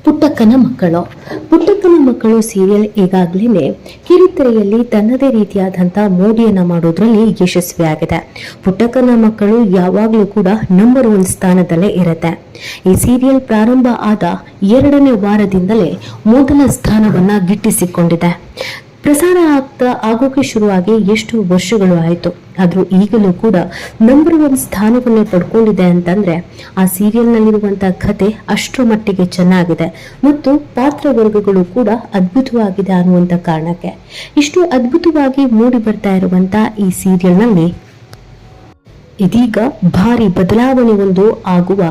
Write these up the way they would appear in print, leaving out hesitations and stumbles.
ಪುಟ್ಟಕ್ಕನ ಮಕ್ಕಳು. ಪುಟ್ಟಕ್ಕನ ಮಕ್ಕಳು ಸೀರಿಯಲ್ ಈಗಾಗಲೇ ಕಿರುತೆರೆಯಲ್ಲಿ ತನ್ನದೇ ರೀತಿಯಾದಂತಹ ಮೋಡಿಯನ್ನ ಮಾಡೋದ್ರಲ್ಲಿ ಯಶಸ್ವಿಯಾಗಿದೆ. ಪುಟ್ಟಕ್ಕನ ಮಕ್ಕಳು ಯಾವಾಗಲೂ ಕೂಡ ನಂಬರ್ 1 ಸ್ಥಾನದಲ್ಲೇ ಇರುತ್ತೆ. ಈ ಸೀರಿಯಲ್ ಪ್ರಾರಂಭ ಆದ 2ನೇ ವಾರದಿಂದಲೇ ಮೊದಲ ಸ್ಥಾನವನ್ನ ಗಿಟ್ಟಿಸಿಕೊಂಡಿದೆ. ಪ್ರಸಾರ ಆಗೋಕೆ ಶುರುವಾಗಿ ಎಷ್ಟು ವರ್ಷಗಳು ಆಯಿತು, ಆದ್ರೂ ಈಗಲೂ ಕೂಡ ನಂಬರ್ 1 ಸ್ಥಾನವನ್ನೇ ಪಡ್ಕೊಂಡಿದೆ ಅಂತಂದ್ರೆ ಆ ಸೀರಿಯಲ್ ನಲ್ಲಿರುವಂತಹ ಕಥೆ ಅಷ್ಟರ ಮಟ್ಟಿಗೆ ಚೆನ್ನಾಗಿದೆ ಮತ್ತು ಪಾತ್ರ ವರ್ಗಗಳು ಕೂಡ ಅದ್ಭುತವಾಗಿದೆ ಅನ್ನುವಂತ ಕಾರಣಕ್ಕೆ ಇಷ್ಟು ಅದ್ಭುತವಾಗಿ ಮೂಡಿ ಬರ್ತಾ ಇರುವಂತ ಈ ಸೀರಿಯಲ್ ನಲ್ಲಿ ಇದೀಗ ಭಾರಿ ಬದಲಾವಣೆ ಒಂದು ಆಗುವ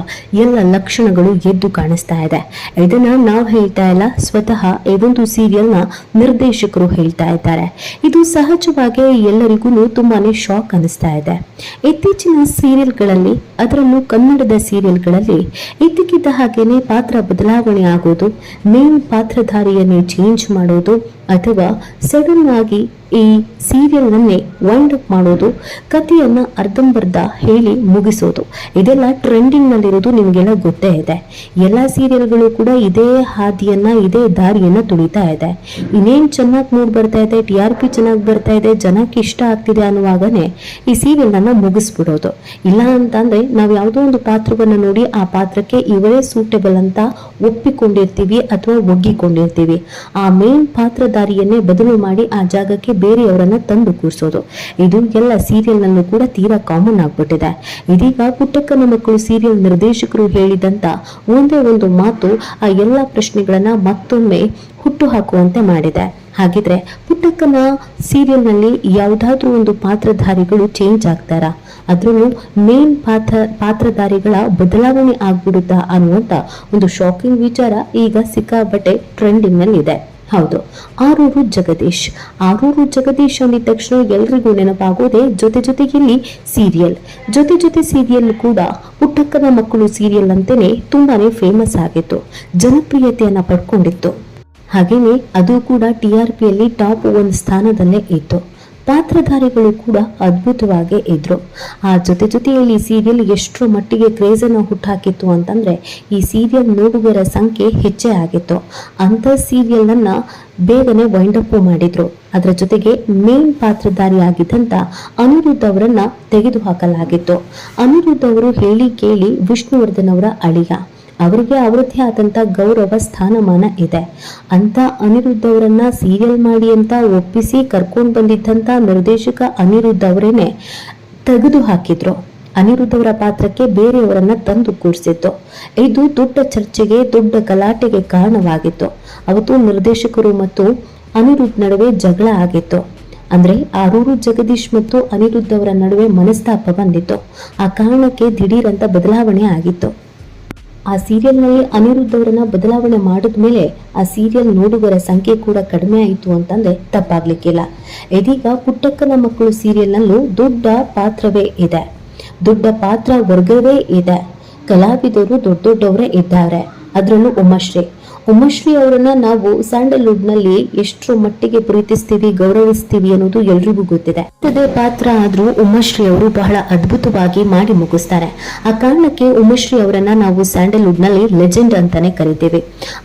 ಎಲ್ಲ ಲಕ್ಷಣಗಳು ಎದ್ದು ಕಾಣಿಸ್ತಾ ಇದೆ. ಇದನ್ನ ನಾವು ಹೇಳ್ತಾ ಇಲ್ಲ, ಸ್ವತಃ ಈ ಒಂದು ಸೀರಿಯಲ್ನ ನಿರ್ದೇಶಕರು ಹೇಳ್ತಾ ಇದ್ದಾರೆ. ಇದು ಸಹಜವಾಗಿ ಎಲ್ಲರಿಗೂ ತುಂಬಾನೇ ಶಾಕ್ ಅನಿಸ್ತಾ ಇದೆ. ಇತ್ತೀಚಿನ ಸೀರಿಯಲ್ಗಳಲ್ಲಿ, ಅದರಲ್ಲೂ ಕನ್ನಡದ ಸೀರಿಯಲ್ಗಳಲ್ಲಿ ಇದ್ದಕ್ಕಿದ್ದ ಹಾಗೇನೆ ಪಾತ್ರ ಬದಲಾವಣೆ ಆಗೋದು, ಮೇನ್ ಪಾತ್ರಧಾರಿಯನ್ನೇ ಚೇಂಜ್ ಮಾಡೋದು ಅಥವಾ ಸಡನ್ ಆಗಿ ಈ ಸೀರಿಯಲ್ ನನ್ನೇ ವೈಂಡ್ ಅಪ್ ಮಾಡೋದು, ಕಥೆಯನ್ನ ಅರ್ಧಂಬರ್ಧ ಹೇಳಿ ಮುಗಿಸೋದು, ಇದೆಲ್ಲ ಟ್ರೆಂಡಿಂಗ್ ನಲ್ಲಿರೋದು ನಿಮ್ಗೆಲ್ಲ ಗೊತ್ತೇ ಇದೆ. ಎಲ್ಲಾ ಸೀರಿಯಲ್ಗಳು ಕೂಡ ಇದೇ ಹಾದಿಯನ್ನ, ಇದೇ ದಾರಿಯನ್ನ ತುಳಿತಾ ಇದೆ. ಇನ್ನೇನ್ ಚೆನ್ನಾಗಿ ಮೂಡ್ ಬರ್ತಾ ಇದೆ, TRP ಚೆನ್ನಾಗಿ ಬರ್ತಾ ಇದೆ, ಜನಕ್ಕೆ ಇಷ್ಟ ಆಗ್ತಿದೆ ಅನ್ನುವಾಗನೇ ಈ ಸೀರಿಯಲ್ ಅನ್ನ ಮುಗಿಸ್ಬಿಡೋದು. ಇಲ್ಲ ಅಂತಂದ್ರೆ ನಾವ್ ಯಾವುದೋ ಒಂದು ಪಾತ್ರವನ್ನ ನೋಡಿ ಆ ಪಾತ್ರಕ್ಕೆ ಇವರೇ ಸೂಟೇಬಲ್ ಅಂತ ಒಪ್ಪಿಕೊಂಡಿರ್ತೀವಿ ಅಥವಾ ಒಗ್ಗಿಕೊಂಡಿರ್ತೀವಿ. ಆ ಮೇನ್ ಪಾತ್ರಧಾರಿಯನ್ನೇ ಬದಲು ಮಾಡಿ ಆ ಜಾಗಕ್ಕೆ ಬೇರೆಯವರನ್ನ ತಂದು ಕೂರಿಸೋದು, ಇದು ಎಲ್ಲ ಸೀರಿಯಲ್ ನಲ್ಲೂ ಕೂಡ ತೀರಾ ಕಾಮನ್ ಆಗ್ಬಿಟ್ಟಿದೆ. ಇದೀಗ ಪುಟ್ಟಕ್ಕನ ಮಕ್ಕಳು ಸೀರಿಯಲ್ ನಿರ್ದೇಶಕರು ಹೇಳಿದಂತ ಒಂದೇ ಒಂದು ಮಾತು ಆ ಎಲ್ಲಾ ಪ್ರಶ್ನೆಗಳನ್ನ ಮತ್ತೊಮ್ಮೆ ಹುಟ್ಟು ಹಾಕುವಂತೆ ಮಾಡಿದೆ. ಹಾಗಿದ್ರೆ ಪುಟ್ಟಕ್ಕನ ಸೀರಿಯಲ್ ನಲ್ಲಿ ಯಾವುದಾದ್ರೂ ಒಂದು ಪಾತ್ರಧಾರಿಗಳು ಚೇಂಜ್ ಆಗ್ತಾರಾ, ಅದ್ರಲ್ಲೂ ಮೇನ್ ಪಾತ್ರಧಾರಿಗಳ ಬದಲಾವಣೆ ಆಗ್ಬಿಡುತ್ತಾ ಅನ್ನುವಂತ ಒಂದು ಶಾಕಿಂಗ್ ವಿಚಾರ ಈಗ ಸಿಕ್ಕಾಪಟ್ಟೆ ಟ್ರೆಂಡಿಂಗ್ ನಲ್ಲಿ ಇದೆ. ಹೌದು, ಆರೂರು ಜಗದೀಶ್. ಆರೂರು ಜಗದೀಶ್ ಅಂದಿದ ತಕ್ಷಣ ಎಲ್ರಿಗೂ ನೆನಪಾಗೋದೇ ಜೊತೆಯಲ್ಲಿ ಸೀರಿಯಲ್. ಜೊತೆ ಸೀರಿಯಲ್ ಕೂಡ ಪುಟ್ಟಕ್ಕನ ಮಕ್ಕಳು ಸೀರಿಯಲ್ ಅಂತಾನೆ ತುಂಬಾನೇ ಫೇಮಸ್ ಆಗಿತ್ತು, ಜನಪ್ರಿಯತೆಯನ್ನ ಪಡ್ಕೊಂಡಿತ್ತು. ಹಾಗೇನೆ ಅದು ಕೂಡ TRPಯಲ್ಲಿ ಟಾಪ್ 1 ಸ್ಥಾನದಲ್ಲೇ ಇತ್ತು. ಪಾತ್ರಧಾರಿಗಳು ಕೂಡ ಅದ್ಭುತವಾಗಿ ಇದ್ರು. ಆ ಜೊತೆಯಲ್ಲಿ ಸೀರಿಯಲ್ ಎಷ್ಟರ ಮಟ್ಟಿಗೆ ಕ್ರೇಜ್ ಅನ್ನು ಹುಟ್ಟಾಕಿತ್ತು ಅಂತಂದ್ರೆ ಈ ಸೀರಿಯಲ್ ನೋಡುಗರ ಸಂಖ್ಯೆ ಹೆಚ್ಚೇ ಆಗಿತ್ತು. ಅಂತ ಸೀರಿಯಲ್ ಅನ್ನ ಬೇಗನೆ ವೈಂಡ್ ಅಪ್ ಮಾಡಿದ್ರು. ಅದರ ಜೊತೆಗೆ ಮೇನ್ ಪಾತ್ರಧಾರಿ ಆಗಿದ್ದಂತ ಅನಿರುದ್ಧ್ ಅವರನ್ನ ತೆಗೆದು ಹಾಕಲಾಗಿತ್ತು. ಅನಿರುದ್ಧ್ ಅವರು ಹೇಳಿ ಕೇಳಿ ವಿಷ್ಣುವರ್ಧನ್ ಅವರ ಅಳಿಯ, ಅವರಿಗೆ ಅವರದ್ದೇ ಆದಂತ ಗೌರವ ಸ್ಥಾನಮಾನ ಇದೆ. ಅಂತ ಅನಿರುದ್ಧ್ ಅವರನ್ನ ಸೀರಿಯಲ್ ಮಾಡಿ ಅಂತ ಒಪ್ಪಿಸಿ ಕರ್ಕೊಂಡು ಬಂದಿದ್ದಂತ ನಿರ್ದೇಶಕ ಅನಿರುದ್ಧ್ ಅವರೇನೆ ತೆಗೆದು ಹಾಕಿದ್ರು. ಅನಿರುದ್ಧ್ ಅವರ ಪಾತ್ರಕ್ಕೆ ಬೇರೆಯವರನ್ನ ತಂದು ಕೂರಿಸಿತ್ತು. ಇದು ದೊಡ್ಡ ಚರ್ಚೆಗೆ, ದೊಡ್ಡ ಗಲಾಟೆಗೆ ಕಾರಣವಾಗಿತ್ತು. ಅವತ್ತು ನಿರ್ದೇಶಕರು ಮತ್ತು ಅನಿರುದ್ಧ್ ನಡುವೆ ಜಗಳ ಆಗಿತ್ತು. ಅಂದ್ರೆ ಆರೂರು ಜಗದೀಶ್ ಮತ್ತು ಅನಿರುದ್ಧ್ ಅವರ ನಡುವೆ ಮನಸ್ತಾಪ ಬಂದಿತ್ತು. ಆ ಕಾರಣಕ್ಕೆ ದಿಢೀರ್ ಅಂತ ಬದಲಾವಣೆ ಆಗಿತ್ತು. ಆ ಸೀರಿಯಲ್ ನಲ್ಲಿ ಅನಿರುದ್ಧ್ ಅವರನ್ನ ಬದಲಾವಣೆ ಮಾಡಿದ್ಮೇಲೆ ಆ ಸೀರಿಯಲ್ ನೋಡುಗರ ಸಂಖ್ಯೆ ಕೂಡ ಕಡಿಮೆ ಆಯಿತು ಅಂತಂದ್ರೆ ತಪ್ಪಾಗ್ಲಿಕ್ಕಿಲ್ಲ. ಇದೀಗ ಪುಟ್ಟಕ್ಕನ ಮಕ್ಕಳು ಸೀರಿಯಲ್ ನಲ್ಲೂ ದೊಡ್ಡ ಪಾತ್ರವೇ ಇದೆ, ದೊಡ್ಡ ಪಾತ್ರ ವರ್ಗವೇ ಇದೆ. ಕಲಾವಿದರು ದೊಡ್ಡವರೇ ಇದ್ದಾರೆ. ಅದರಲ್ಲೂ ಉಮಾಶ್ರೀ ಅವರನ್ನ ನಾವು ಸ್ಯಾಂಡಲ್ವುಡ್ ನಲ್ಲಿ ಎಷ್ಟರ ಮಟ್ಟಿಗೆ ಪ್ರೀತಿಸ್ತೀವಿ, ಗೌರವಿಸ್ತೀವಿ ಅನ್ನೋದು ಎಲ್ರಿಗೂ ಗೊತ್ತಿದೆ. ಅದೇ ಪಾತ್ರ ಆದ್ರೂ ಉಮಾಶ್ರೀ ಅವರು ಬಹಳ ಅದ್ಭುತವಾಗಿ ಮಾಡಿ ಮುಗಿಸ್ತಾರೆ. ಆ ಕಾರಣಕ್ಕೆ ಉಮಾಶ್ರೀ ಅವರನ್ನ ನಾವು ಸ್ಯಾಂಡಲ್ವುಡ್ ನಲ್ಲಿ ಲೆಜೆಂಡ್ ಅಂತಾನೆ ಕರಿತೀವಿ.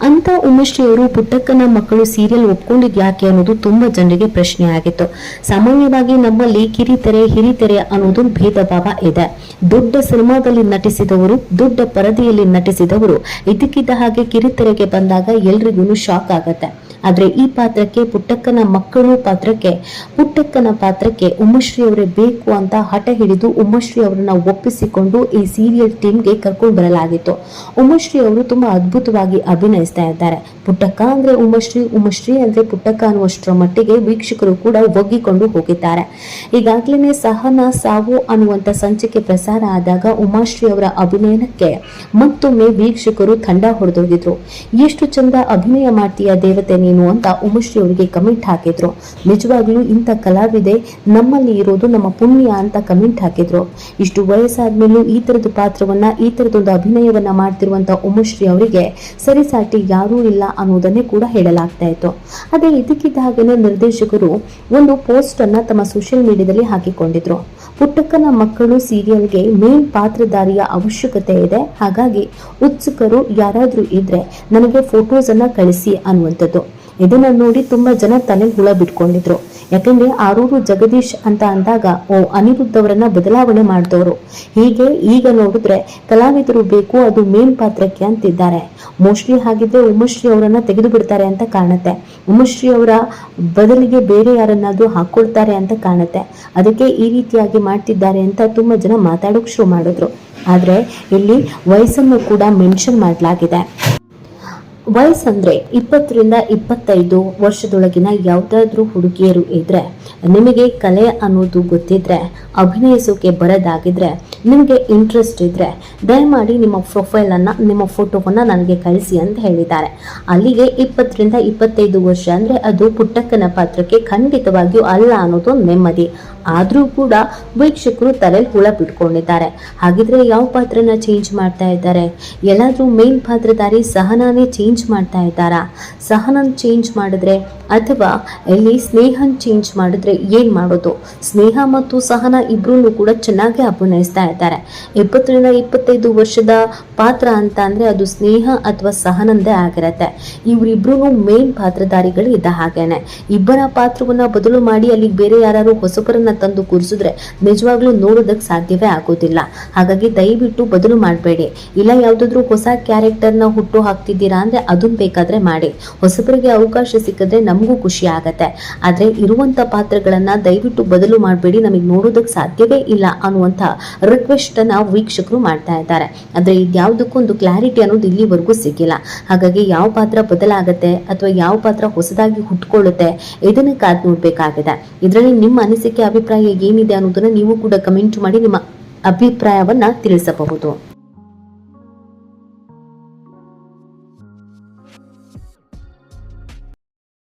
ಅಂತ ಉಮಾಶ್ರೀ ಅವರು ಪುಟ್ಟಕ್ಕನ ಮಕ್ಕಳು ಸೀರಿಯಲ್ ಒಪ್ಕೊಂಡಿದ್ ಯಾಕೆ ಅನ್ನೋದು ತುಂಬಾ ಜನರಿಗೆ ಪ್ರಶ್ನೆ ಆಗಿತ್ತು. ಸಾಮಾನ್ಯವಾಗಿ ನಮ್ಮಲ್ಲಿ ಕಿರಿತೆರೆ ಹಿರಿತೆರೆ ಅನ್ನೋದು ಭೇದ ಭಾವ ಇದೆ. ದೊಡ್ಡ ಸಿನಿಮಾದಲ್ಲಿ ನಟಿಸಿದವರು, ದೊಡ್ಡ ಪರದೆಯಲ್ಲಿ ನಟಿಸಿದವರು ಇದಕ್ಕಿದ್ದ ಹಾಗೆ ಕಿರಿತೆರೆಗೆ ಬಂದಾಗ ಎಲ್ರಿಗೂ ಶಾಕ್ ಆಗತ್ತೆ. ಆದ್ರೆ ಈ ಪಾತ್ರಕ್ಕೆ ಪುಟ್ಟಕ್ಕನ ಪಾತ್ರಕ್ಕೆ ಉಮಾಶ್ರೀ ಅವರೇ ಬೇಕು ಅಂತ ಹಠ ಹಿಡಿದು ಉಮಾಶ್ರೀ ಅವರನ್ನ ಒಪ್ಪಿಸಿಕೊಂಡು ಈ ಸೀರಿಯಲ್ ಟೀಮ್ಗೆ ಕರ್ಕೊಂಡು ಬರಲಾಗಿತ್ತು. ಉಮಾಶ್ರೀ ಅವರು ತುಂಬಾ ಅದ್ಭುತವಾಗಿ ಅಭಿನಯಿಸ್ತಾ ಇದ್ದಾರೆ. ಪುಟ್ಟಕ್ಕ ಅಂದ್ರೆ ಉಮಾಶ್ರೀ ಅಂದ್ರೆ ಪುಟ್ಟಕ್ಕ ಅನ್ನುವಷ್ಟರ ಮಟ್ಟಿಗೆ ವೀಕ್ಷಕರು ಕೂಡ ಒಗ್ಗಿಕೊಂಡು ಹೋಗಿದ್ದಾರೆ. ಈಗಾಗ್ಲೇ ಸಹನಾ ಸಾವು ಅನ್ನುವಂತ ಸಂಚಿಕೆ ಪ್ರಸಾರ ಆದಾಗ ಉಮಾಶ್ರೀ ಅವರ ಅಭಿನಯಕ್ಕೆ ಮತ್ತೊಮ್ಮೆ ವೀಕ್ಷಕರು ತಂಡ ಹೊಡೆದೋಗಿದ್ರು. ಎಷ್ಟು ಚಂದ ಅಭಿನಯ ಮಾಡ್ತೀಯ ದೇವತೆ ನೀನು ಅಂತ ಉಮಶ್ರೀ ಅವರಿಗೆ ಕಮೆಂಟ್ ಹಾಕಿದ್ರು. ನಿಜವಾಗ್ಲೂ ಇಂಥ ಕಲಾವಿದೆ ನಮ್ಮಲ್ಲಿ ಇರೋದು ನಮ್ಮ ಪುಣ್ಯ ಅಂತ ಕಮೆಂಟ್ ಹಾಕಿದ್ರು. ಇಷ್ಟು ವಯಸ್ಸಾದ್ಮೇಲೂ ಈ ತರದ ಪಾತ್ರವನ್ನ, ಈ ತರದೊಂದು ಅಭಿನಯವನ್ನ ಮಾಡ್ತಿರುವಂತ ಉಮಶ್ರೀ ಅವರಿಗೆ ಸರಿಸಾಟಿ ಯಾರೂ ಇಲ್ಲ ಅನ್ನೋದನ್ನೇ ಕೂಡ ಹೇಳಲಾಗ್ತಾ ಇತ್ತು. ಅದೇ ಇದಕ್ಕಿದ್ದ ಹಾಗೇನೆ ನಿರ್ದೇಶಕರು ಒಂದು ಪೋಸ್ಟ್ ಅನ್ನ ತಮ್ಮ ಸೋಷಿಯಲ್ ಮೀಡಿಯಾದಲ್ಲಿ ಹಾಕಿಕೊಂಡಿದ್ರು. ಪುಟ್ಟಕ್ಕನ ಮಕ್ಕಳು ಸೀರಿಯಲ್ಗೆ ಮೇನ್ ಪಾತ್ರಧಾರಿಯ ಅವಶ್ಯಕತೆ ಇದೆ, ಹಾಗಾಗಿ ಉತ್ಸುಕರು ಯಾರಾದ್ರೂ ಇದ್ರೆ ನನಗೆ ಫೋಟೋಸ್ ಅನ್ನ ಕಳಿಸಿ ಅನ್ನುವಂಥದ್ದು. ಇದನ್ನ ನೋಡಿ ತುಂಬಾ ಜನ ತಲೆ ಹುಳ ಬಿಟ್ಕೊಂಡಿದ್ರು. ಯಾಕಂದ್ರೆ ಆರೂರು ಜಗದೀಶ್ ಅಂತ ಅಂದಾಗ ಅನಿರುದ್ಧ್ ಅವರನ್ನ ಬದಲಾವಣೆ ಮಾಡಿದವರು. ಹೀಗೆ ಈಗ ನೋಡಿದ್ರೆ ಕಲಾವಿದರು ಬೇಕು, ಅದು ಮೇನ್ ಪಾತ್ರಕ್ಕೆ ಅಂತಿದ್ದಾರೆ. ಮೋಸ್ಟ್ಲಿ ಹಾಗಿದ್ರೆ ಉಮಶ್ರೀ ಅವರನ್ನ ತೆಗೆದು ಬಿಡ್ತಾರೆ ಅಂತ ಕಾಣುತ್ತೆ. ಉಮಶ್ರೀ ಅವರ ಬದಲಿಗೆ ಬೇರೆ ಯಾರನ್ನಾದ್ರೂ ಹಾಕೊಳ್ತಾರೆ ಅಂತ ಕಾಣುತ್ತೆ. ಅದಕ್ಕೆ ಈ ರೀತಿಯಾಗಿ ಮಾಡ್ತಿದ್ದಾರೆ ಅಂತ ತುಂಬಾ ಜನ ಮಾತಾಡೋಕ್ ಶುರು ಮಾಡಿದ್ರು. ಆದ್ರೆ ಇಲ್ಲಿ ವಯಸ್ಸನ್ನು ಕೂಡ ಮೆನ್ಷನ್ ಮಾಡಲಾಗಿದೆ. ವಯಸ್ಸಂದ್ರೆ 20 ರಿಂದ 25 ವರ್ಷದೊಳಗಿನ ಯಾವ್ದಾದ್ರೂ ಹುಡುಗಿಯರು ಇದ್ರೆ, ನಿಮಗೆ ಕಲೆ ಅನ್ನೋದು ಗೊತ್ತಿದ್ರೆ, ಅಭಿನಯಿಸೋಕೆ ಬರದಾಗಿದ್ರೆ, ನಿಮಗೆ ಇಂಟ್ರೆಸ್ಟ್ ಇದ್ರೆ ದಯಮಾಡಿ ನಿಮ್ಮ ಪ್ರೊಫೈಲ್ ಅನ್ನ, ನಿಮ್ಮ ಫೋಟೋವನ್ನ ನನಗೆ ಕಳಿಸಿ ಅಂತ ಹೇಳಿದ್ದಾರೆ. ಅಲ್ಲಿಗೆ 20 ರಿಂದ 25 ವರ್ಷ ಅಂದ್ರೆ ಅದು ಪುಟ್ಟಕ್ಕನ ಪಾತ್ರಕ್ಕೆ ಖಂಡಿತವಾಗಿಯೂ ಅಲ್ಲ ಅನ್ನೋದು ನೆಮ್ಮದಿ. ಆದ್ರೂ ಕೂಡ ವೀಕ್ಷಕರು ತಲೆಯಲ್ಲಿ ಹುಳ ಬಿಟ್ಕೊಂಡಿದ್ದಾರೆ. ಹಾಗಿದ್ರೆ ಯಾವ ಪಾತ್ರನ ಚೇಂಜ್ ಮಾಡ್ತಾ ಇದ್ದಾರೆ? ಎಲ್ಲಾದ್ರೂ ಮೇನ್ ಪಾತ್ರಧಾರಿ ಸಹನಾನೇ ಚೇಂಜ್ ಮಾಡ್ತಾ ಇದ್ದಾರಾ? ಸಹನನ್ ಚೇಂಜ್ ಮಾಡಿದ್ರೆ ಅಥವಾ ಇಲ್ಲಿ ಸ್ನೇಹನ್ ಚೇಂಜ್ ಮಾಡಿದ್ರೆ ಏನ್ ಮಾಡೋದು? ಸ್ನೇಹ ಮತ್ತು ಸಹನ ಇಬ್ರು ಕೂಡ ಚೆನ್ನಾಗಿ ಅಭಿನಯಿಸ್ತಾ ಇದ್ದಾರೆ. 20 ರಿಂದ 25 ವರ್ಷದ ಪಾತ್ರ ಅಂತ ಅಂದ್ರೆ ಅದು ಸ್ನೇಹ ಅಥವಾ ಸಹನಂದೇ ಆಗಿರತ್ತೆ. ಇವರಿಬ್ರು ಮೇನ್ ಪಾತ್ರಧಾರಿಗಳು ಇದ್ದ ಹಾಗೇನೆ. ಇಬ್ಬರ ಪಾತ್ರವನ್ನ ಬದಲು ಮಾಡಿ ಅಲ್ಲಿಗೆ ಬೇರೆ ಯಾರು ಹೊಸಬರನ್ನ ತಂದು ಕೂರಿಸಿದ್ರೆ ನಿಜವಾಗ್ಲೂ ನೋಡೋದಕ್ಕೆ ಸಾಧ್ಯವೇ ಆಗೋದಿಲ್ಲ. ಹಾಗಾಗಿ ದಯವಿಟ್ಟು ಬದಲು ಮಾಡಬೇಡಿ. ಇಲ್ಲ ಯಾವ್ದಾದ್ರು ಹೊಸ ಕ್ಯಾರೆಕ್ಟರ್ನ ಹುಟ್ಟು ಹಾಕ್ತಿದ್ದೀರಾ ಅಂದ್ರೆ ಅದನ್ನ ಬೇಕಾದ್ರೆ ಮಾಡಿ. ಹೊಸಬರಿಗೆ ಅವಕಾಶ ಸಿಕ್ಕಿದ್ರೆ ನಮಗೂ ಖುಷಿ ಆಗತ್ತೆ. ಆದ್ರೆ ಇರುವಂತ ಪಾತ್ರಗಳನ್ನ ದಯವಿಟ್ಟು ಬದಲು ಮಾಡಬೇಡಿ, ನಮಗೆ ನೋಡೋದಕ್ಕೆ ಸಾಧ್ಯವೇ ಇಲ್ಲ ಅನ್ನುವಂತ ರಿಕ್ವೆಸ್ಟ್ ಅನ್ನ ವೀಕ್ಷಕರು ಮಾಡ್ತಾ ಇದ್ದಾರೆ. ಆದ್ರೆ ಇದ್ಯಾವುದಕ್ಕೊಂದು ಕ್ಲಾರಿಟಿ ಅನ್ನೋದು ಇಲ್ಲಿವರೆಗೂ ಸಿಕ್ಕಿಲ್ಲ. ಹಾಗಾಗಿ ಯಾವ ಪಾತ್ರ ಬದಲಾಗತ್ತೆ ಅಥವಾ ಯಾವ ಪಾತ್ರ ಹೊಸದಾಗಿ ಹುಟ್ಕೊಳ್ಳುತ್ತೆ ಇದನ್ನ ಕಾದ್ ನೋಡ್ಬೇಕಾಗಿದೆ. ಇದರಲ್ಲಿ ನಿಮ್ಮ ಅನಿಸಿಕೆ, ಅಭಿಪ್ರಾಯ ಏನಿದೆ ಅನ್ನೋದನ್ನ ನೀವು ಕೂಡ ಕಮೆಂಟ್ ಮಾಡಿ ನಿಮ್ಮ ಅಭಿಪ್ರಾಯವನ್ನ ತಿಳಿಸಬಹುದು.